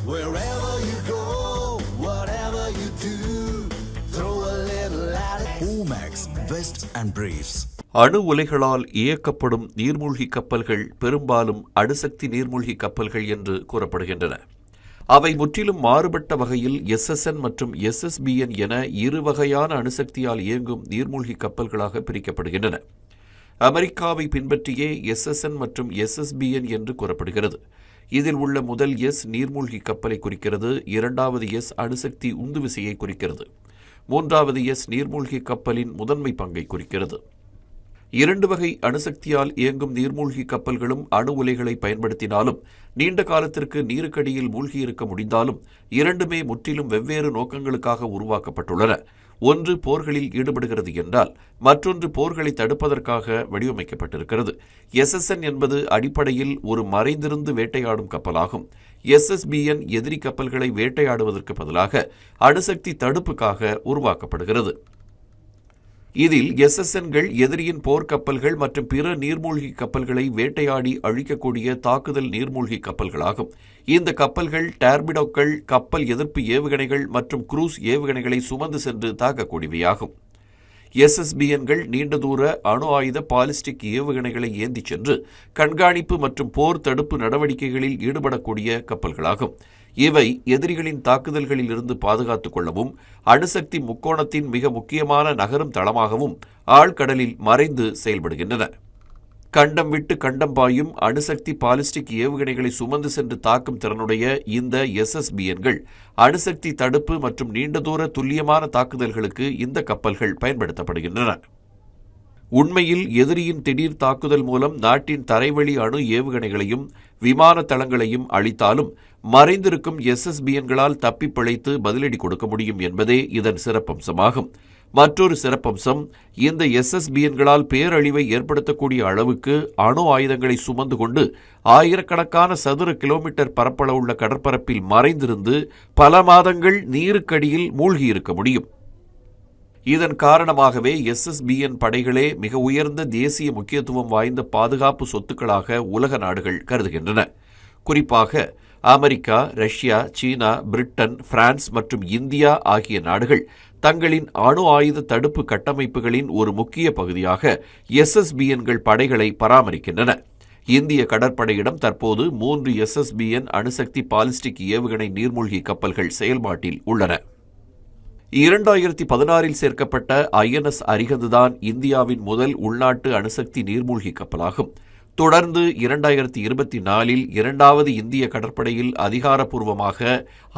Wherever you go, whatever you do, throw a little at it. Omax, Vest and Briefs. அணு உலைகளால் இயக்கப்படும் நீர்மூழ்கி கப்பல்கள் பெரும்பாலும் அணுசக்தி நீர்மூழ்கி கப்பல்கள் என்று கூறப்படுகின்றன. அவை முற்றிலும் மாறுபட்ட வகையில் SSN மற்றும் SSBN என இரு வகையான அணுசக்தியால் இயங்கும் நீர்மூழ்கி கப்பல்களாக பிரிக்கப்படுகின்றன. அமெரிக்காவை பின்பற்றியே SSN மற்றும் SSBN என்று கூறப்படுகிறது. இதில் உள்ள முதல் S நீர்மூழ்கி கப்பலை குறிக்கிறது, இரண்டாவது S அணுசக்தி உந்துவிசையை குறிக்கிறது, மூன்றாவது S நீர்மூழ்கி கப்பலின் முதன்மை பங்கை குறிக்கிறது. இரண்டு வகை அணுசக்தியால் இயங்கும் நீர்மூழ்கி கப்பல்களும் அணு உலைகளை பயன்படுத்தினாலும் நீண்ட காலத்திற்கு நீருக்கடியில் மூழ்கியிருக்க முடிந்தாலும் இரண்டுமே முற்றிலும் வெவ்வேறு நோக்கங்களுக்காக உருவாக்கப்பட்டுள்ளன. ஒன்று போர்களில் ஈடுபடுகிறது என்றால் மற்றொன்று போர்களை தடுப்பதற்காக வடிவமைக்கப்பட்டிருக்கிறது. SSN என்பது அடிப்படையில் ஒரு மறைந்திருந்து வேட்டையாடும் கப்பலாகும். SSBN எதிரி கப்பல்களை வேட்டையாடுவதற்கு பதிலாக அணுசக்தி தடுப்புக்காக உருவாக்கப்படுகிறது. இதில் SSNகள் எதிரியின் போர்க்கப்பல்கள் மற்றும் பிற நீர்மூழ்கி கப்பல்களை வேட்டையாடி அழிக்கக்கூடிய தாக்குதல் நீர்மூழ்கி கப்பல்களாகும். இந்த கப்பல்கள் டார்பிடோக்கள், கப்பல் எதிர்ப்பு ஏவுகணைகள் மற்றும் குரூஸ் ஏவுகணைகளை சுமந்து சென்று தாக்கக்கூடியவையாகும். SSBNகள் நீண்ட தூர அணு ஆயுத பாலிஸ்டிக் ஏவுகணைகளை ஏந்திச் சென்று கண்காணிப்பு மற்றும் போர் தடுப்பு நடவடிக்கைகளில் ஈடுபடக்கூடிய கப்பல்களாகும். இவை எதிரிகளின் தாக்குதல்களில் இருந்து பாதுகாத்துக் கொள்ளவும் அணுசக்தி முக்கோணத்தின் மிக முக்கியமான நகரும் தளமாகவும் ஆழ்கடலில் மறைந்து செயல்படுகின்றன. கண்டம் விட்டு கண்டம் பாயும் அணுசக்தி பாலிஸ்டிக் ஏவுகணைகளை சுமந்து சென்று தாக்கும் திறனுடைய இந்த SSBNகள் அணுசக்தி தடுப்பு மற்றும் நீண்ட தூர துல்லியமான தாக்குதல்களுக்கு இந்த கப்பல்கள் பயன்படுத்தப்படுகின்றன. உண்மையில் எதிரியின் திடீர் தாக்குதல் மூலம் நாட்டின் தரைவழி அணு ஏவுகணைகளையும் விமான தளங்களையும் அழித்தாலும் மறைந்திருக்கும் SSBNகளால் தப்பி பிழைத்து பதிலடி கொடுக்க முடியும் என்பதே இதன் சிறப்பம்சமாகும். மற்றொரு சிறப்பம்சம், இந்த SSBNகளால் பேரழிவை ஏற்படுத்தக்கூடிய அளவுக்கு அணு ஆயுதங்களை சுமந்து கொண்டு ஆயிரக்கணக்கான சதுர கிலோமீட்டர் பரப்பளவுள்ள கடற்பரப்பில் மறைந்திருந்து பல மாதங்கள் நீருக்கடியில் மூழ்கியிருக்க முடியும். இதன் காரணமாகவே SSBN படைகளே மிக உயர்ந்த தேசிய முக்கியத்துவம் வாய்ந்த பாதுகாப்பு சொத்துக்களாக உலக நாடுகள் கருதுகின்றன. குறிப்பாக அமெரிக்கா, ரஷ்யா, சீனா, பிரிட்டன், பிரான்ஸ் மற்றும் இந்தியா ஆகிய நாடுகள் தங்களின் அணு ஆயுத தடுப்பு கட்டமைப்புகளின் ஒரு முக்கிய பகுதியாக SSBNகள் படைகளை பராமரிக்கின்றன. இந்திய கடற்படையிடம் தற்போது 3 SSBN அணுசக்தி பாலிஸ்டிக் ஏவுகணை நீர்மூழ்கி கப்பல்கள் செயல்பாட்டில் உள்ளன. 2016இல் சேர்க்கப்பட்ட INS அரிஹந்துதான் இந்தியாவின் முதல் உள்நாட்டு அணுசக்தி நீர்மூழ்கி கப்பலாகும். தொடர்ந்து 2024இல் இரண்டாவது இந்திய கடற்படையில் அதிகாரப்பூர்வமாக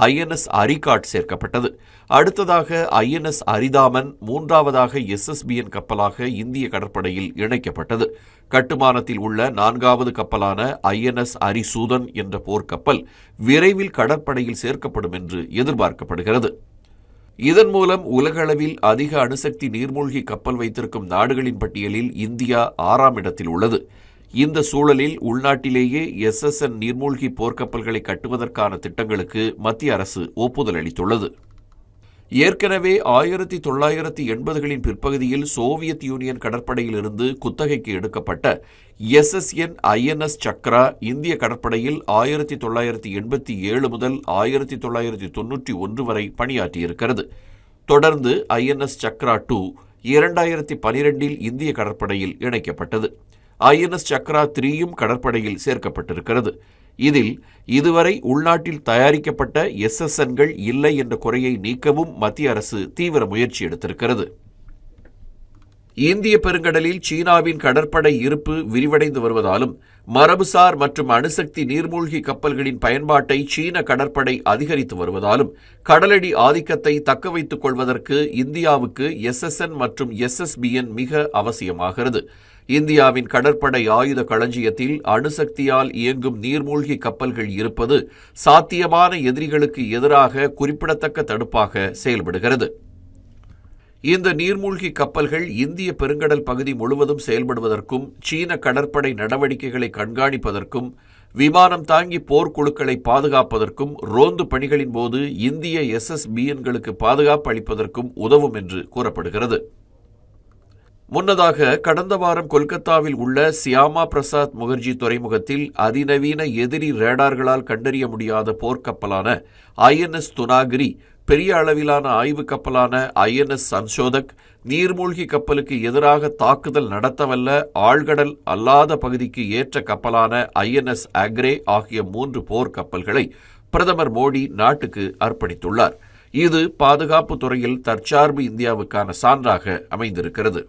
INS அரிகாட் சேர்க்கப்பட்டது. அடுத்ததாக INS அரிதாமன், மூன்றாவதாக SSBN கப்பலாக இந்திய கடற்படையில் இணைக்கப்பட்டது. கட்டுமானத்தில் உள்ள 4வது கப்பலான INS அரிசூதன் என்ற போர்க்கப்பல் விரைவில் கடற்படையில் சேர்க்கப்படும் என்று எதிர்பார்க்கப்படுகிறது. இதன் மூலம் உலகளவில் அதிக அணுசக்தி நீர்மூழ்கி கப்பல் வைத்திருக்கும் நாடுகளின் பட்டியலில் இந்தியா 6ஆம் இடத்தில் உள்ளது. இந்த சூழலில் உள்நாட்டிலேயே SSN நீர்மூழ்கி போர்க்கப்பல்களை கட்டுவதற்கான திட்டங்களுக்கு மத்திய அரசு ஒப்புதல் அளித்துள்ளது. ஏற்கனவே 1980களின் பிற்பகுதியில் சோவியத் யூனியன் கடற்படையிலிருந்து குத்தகைக்கு எடுக்கப்பட்ட SSN INS சக்ரா இந்திய கடற்படையில் 1987 முதல் 1991 வரை பணியாற்றியிருக்கிறது. தொடர்ந்து INS சக்ரா 2 2012இல் இந்திய கடற்படையில் இணைக்கப்பட்டது. INS சக்ரா 3யும் கடற்படையில் சேர்க்கப்பட்டிருக்கிறது. இதில் இதுவரை உள்நாட்டில் தயாரிக்கப்பட்ட SSNகள் இல்லை என்ற குறையை நீக்கவும் மத்திய அரசு தீவிர முயற்சி எடுத்திருக்கிறது. இந்திய பெருங்கடலில் சீனாவின் கடற்படை இருப்பு விரிவடைந்து வருவதாலும் மரபுசார் மற்றும் அணுசக்தி நீர்மூழ்கி கப்பல்களின் பயன்பாட்டை சீன கடற்படை அதிகரித்து வருவதாலும் கடலடி ஆதிக்கத்தை தக்க வைத்துக் கொள்வதற்கு இந்தியாவுக்கு SSN மற்றும் SSBN மிக அவசியமாகிறது. இந்தியாவின் கடற்படை ஆயுத களஞ்சியத்தில் அணுசக்தியால் இயங்கும் நீர்மூழ்கி கப்பல்கள் இருப்பது சாத்தியமான எதிரிகளுக்கு எதிராக குறிப்பிடத்தக்க தடுப்பாக செயல்படுகிறது. இந்த நீர்மூழ்கி கப்பல்கள் இந்திய பெருங்கடல் பகுதி முழுவதும் செயல்படுவதற்கும் சீன கடற்படை நடவடிக்கைகளை கண்காணிப்பதற்கும் விமானம் தாங்கி போர்க்குழுக்களை பாதுகாப்பதற்கும் ரோந்து பணிகளின் போது இந்திய SSBNகளுக்கு பாதுகாப்பு அளிப்பதற்கும் உதவும் என்று கூறப்படுகிறது. முன்னதாக கடந்த வாரம் கொல்கத்தாவில் உள்ள சியாமா பிரசாத் முகர்ஜி துறைமுகத்தில் அதிநவீன எதிரி ரேடார்களால் கண்டறிய முடியாத போர்க்கப்பலான INS துனாகிரி, பெரிய அளவிலான ஆய்வு கப்பலான INS சன்ஷோதக், நீர்மூழ்கி கப்பலுக்கு எதிராக தாக்குதல் நடத்தவல்ல ஆழ்கடல் அல்லாத பகுதிக்கு ஏற்ற கப்பலான INS ஆக்ரே ஆகிய 3 போர்க்கப்பல்களை பிரதமர் மோடி நாட்டுக்கு அர்ப்பணித்துள்ளார். இது பாதுகாப்பு துறையில் தற்சார்பு இந்தியாவுக்கான சான்றாக அமைந்திருக்கிறது.